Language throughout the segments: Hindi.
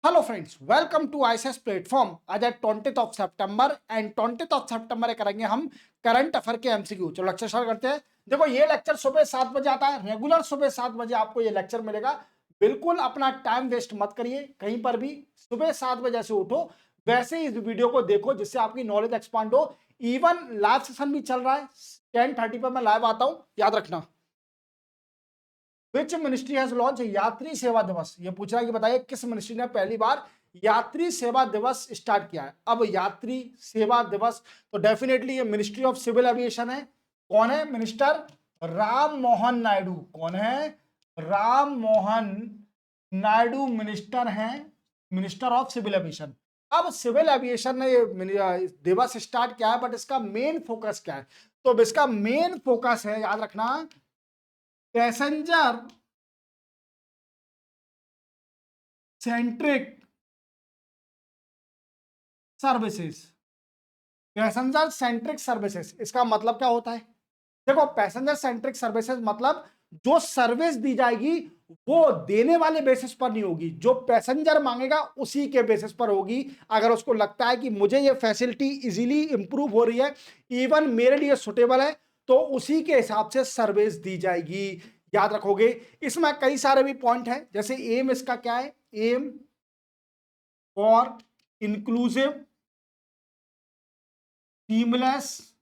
Hello friends, welcome to ICS platform. आज है 20th ऑफ सितंबर एंड 20th ऑफ सितंबर करेंगे हम करंट अफेयर के एमसीक्यू। चलो लेक्चर स्टार्ट करते हैं। देखो ये लेक्चर सुबह 7 बजे आता है, रेगुलर सुबह 7 बजे आपको ये लेक्चर मिलेगा। बिल्कुल अपना टाइम वेस्ट मत करिए कहीं पर भी। सुबह 7 बजे से उठो, वैसे ही इस वीडियो को देखो जिससे आपकी नॉलेज एक्सपांड हो। इवन लाइव सेशन भी चल रहा है, 10:30 पर मैं लाइव आता हूं, याद रखना। विच मिनिस्ट्री हैज लॉन्च यात्री सेवा दिवस? ये पूछ रहा है कि बताइए किस मिनिस्ट्री ने पहली बार यात्री सेवा दिवस स्टार्ट किया है। अब यात्री सेवा दिवस तो डेफिनेटली ये मिनिस्ट्री ऑफ सिविल एविएशन है। कौन है मिनिस्टर? राम मोहन नायडू। कौन है? राम मोहन नायडू मिनिस्टर हैं, मिनिस्टर ऑफ सिविल एविएशन। अब सिविल एविएशन ने ये दिवस स्टार्ट किया है, बट इसका मेन फोकस क्या है? तो अब इसका मेन फोकस है, याद रखना, passenger centric services. Passenger centric services इसका मतलब क्या होता है? देखो, पैसेंजर सेंट्रिक सर्विसेज मतलब जो सर्विस दी जाएगी वो देने वाले बेसिस पर नहीं होगी, जो पैसेंजर मांगेगा उसी के बेसिस पर होगी। अगर उसको लगता है कि मुझे ये फैसिलिटी इजीली इंप्रूव हो रही है, इवन मेरे लिए सुटेबल है, तो उसी के हिसाब से सर्विस दी जाएगी। याद रखोगे। इसमें कई सारे भी पॉइंट है, जैसे एम इसका क्या है? M for inclusive seamless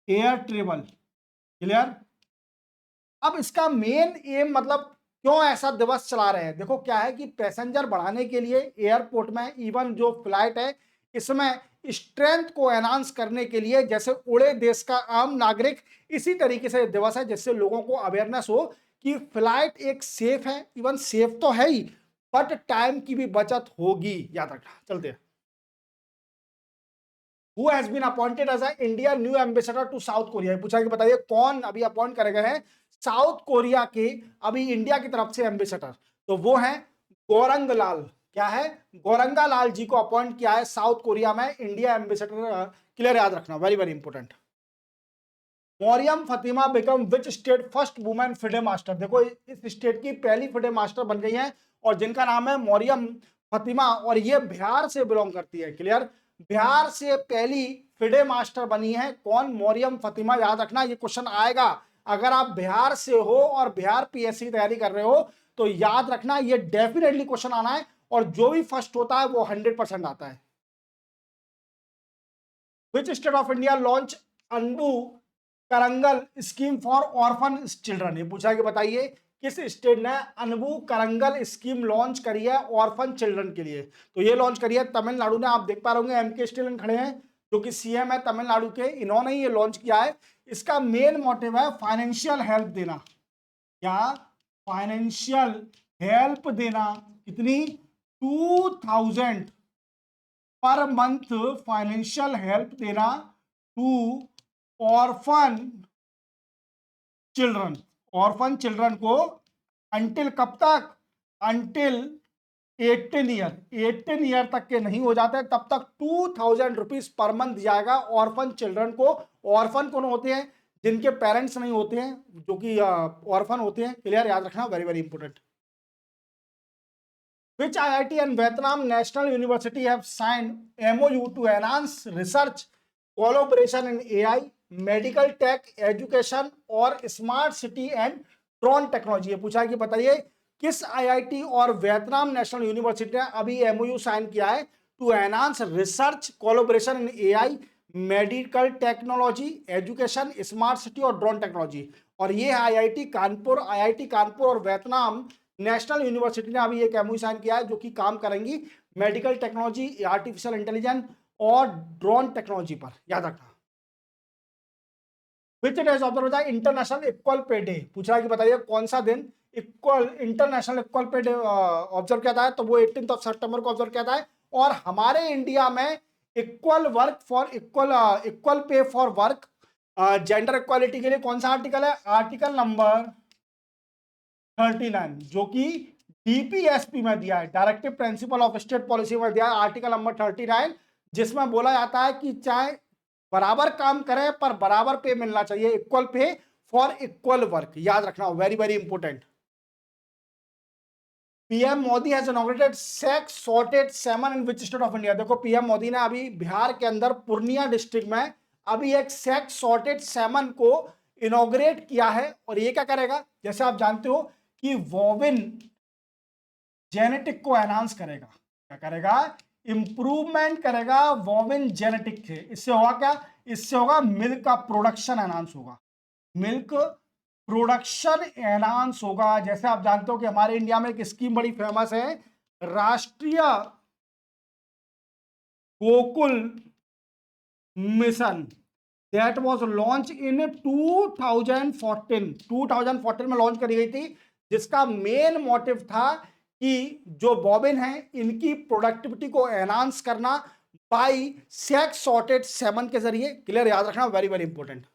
air travel. Clear? अब इसका मेन एम मतलब क्यों ऐसा दिवस चला रहे हैं? देखो क्या है कि पैसेंजर बढ़ाने के लिए एयरपोर्ट में इवन जो फ्लाइट है इसमें स्ट्रेंथ को एनहांस करने के लिए, जैसे उड़े देश का आम नागरिक, इसी तरीके से दिवस है जिससे लोगों को अवेयरनेस हो कि फ्लाइट एक सेफ है। इवन सेफ तो है ही, बट टाइम की भी बचत होगी। याद रखना। चलते हैं। Who has been appointed as a India new ambassador to South Korea? पूछा कि बताइए कौन अभी अपॉइंट करे गए हैं साउथ कोरिया के अभी इंडिया की तरफ से एम्बेसडर? तो वो है गौरंग लाल। क्या है? गौरंगा लाल जी को अपॉइंट किया है साउथ कोरिया में इंडिया एम्बेसडर। क्लियर? याद रखना, very very important. Maryam Fatima become which state first women FIDE master? देखो इस स्टेट की पहली फिडे मास्टर बन गई हैं और जिनका नाम है मौर्यम फतिमा, और ये बिहार से बिलोंग करती है। क्लियर? बिहार से पहली फिडे मास्टर बनी है कौन? मौर्यम फतिमा। याद रखना, ये क्वेश्चन आएगा। अगर आप बिहार से हो और बिहार पीएससी की तैयारी कर रहे हो तो याद रखना ये डेफिनेटली क्वेश्चन आना है, और जो भी फर्स्ट होता है वो 100% आता है। Which state of India launch Anbu Karangal scheme for orphan children? ये पूछा कि बताइए किस स्टेट ने अनबू करंगल स्कीम लॉन्च करी है ऑर्फन चिल्ड्रन के लिए? तो ये लॉन्च करी है तमिलनाडु ने। आप देख पा रहे होंगे एमके स्टालिन खड़े हैं जो कि सीएम है तमिलनाडु के, इन्होंने ये लॉन्च किया है। इसका मेन मोटिव है फाइनेंशियल हेल्प देना। क्या? फाइनेंशियल हेल्प देना। कितनी? 2000 पर मंथ फाइनेंशियल हेल्प देना to orphan children. Orphan children को अंटिल कब तक? अंटिल 18 ईयर तक के नहीं हो जाते तब तक 2000 रुपीज पर मंथ जाएगा ऑर्फन चिल्ड्रन को। ऑर्फन कौन होते हैं? जिनके पेरेंट्स नहीं होते हैं, जो कि ऑर्फन होते हैं। क्लियर? याद रखना, very very important. Which IIT and Vietnam National University have signed MOU to enhance research collaboration in AI, medical tech, education और smart city and drone technology? ये पूछा कि बताइए किस आईआईटी और वियतनाम नेशनल यूनिवर्सिटी ने अभी एमओयू साइन किया है to enhance research collaboration in AI, medical technology, education, smart city और ड्रोन टेक्नोलॉजी। और ये है आईआईटी कानपुर और वियतनाम नेशनल यूनिवर्सिटी ने अभी एक एमओयू साइन किया है जो कि काम करेंगी मेडिकल टेक्नोलॉजी, आर्टिफिशियल इंटेलिजेंस और ड्रोन टेक्नोलॉजी पर। याद रखना। Which day is observe the international equal pay day? पूछ रहा है कि बताइए कौन सा दिन equal international equal pay day observe किया था? तो वो 18th ऑफ सितंबर को ऑब्जर्व किया था। और हमारे इंडिया में equal work for equal pay for work, gender equality के लिए कौन सा आर्टिकल है? आर्टिकल नंबर 39, जो कि डीपीएसपी में दिया है, directive principle of state policy में दिया है, आर्टिकल नंबर 39, जिसमें बोला जाता है कि चाहे बराबर काम करें पर बराबर पे मिलना चाहिए, equal pay for equal work. याद रखना, very very important. PM Modi has inaugurated sex sorted semen in which state of India. देखो पीएम मोदी ने अभी बिहार के अंदर पूर्णिया डिस्ट्रिक्ट में अभी एक सेक्स सॉर्टेड सेमन को इनॉग्रेट किया है। और ये क्या करेगा, जैसे आप जानते हो कि वोविन जेनेटिक को एनहांस करेगा। क्या करेगा, इंप्रूवमेंट करेगा वोविन जेनेटिक के। इससे होगा क्या, इससे होगा मिल्क का प्रोडक्शन एनहांस होगा, मिल्क प्रोडक्शन एनहांस होगा। जैसे आप जानते हो कि हमारे इंडिया में एक स्कीम बड़ी फेमस है, राष्ट्रीय Gokul mission, that was launch in 2014 में लॉन्च करी गई थी, जिसका मेन मोटिव था कि जो बॉबिन है इनकी प्रोडक्टिविटी को एनहांस करना बाय सेक्स सॉर्टेड सेमन के जरिए। क्लियर, याद रखना, वेरी वेरी इंपॉर्टेंट।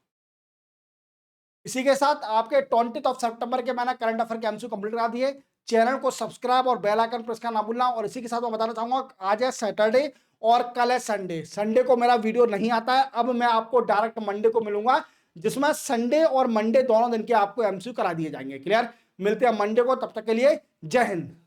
इसी के साथ आपके 20 सितंबर के मैंने करंट अफेयर के एमसीक्यू कंप्लीट करा दिए। चैनल को सब्सक्राइब और बेल आइकन प्रेस करना ना भूलना। और इसी के साथ मैं बताना चाहूंगा, आज है सैटरडे और कल है संडे। संडे को मेरा वीडियो नहीं आता है, अब मैं आपको डायरेक्ट मंडे को मिलूंगा, जिसमें संडे और मंडे दोनों दिन के आपको एमसीक्यू करा दिए जाएंगे। क्लियर, मिलते हैं मंडे को, तब तक के लिए जय हिंद।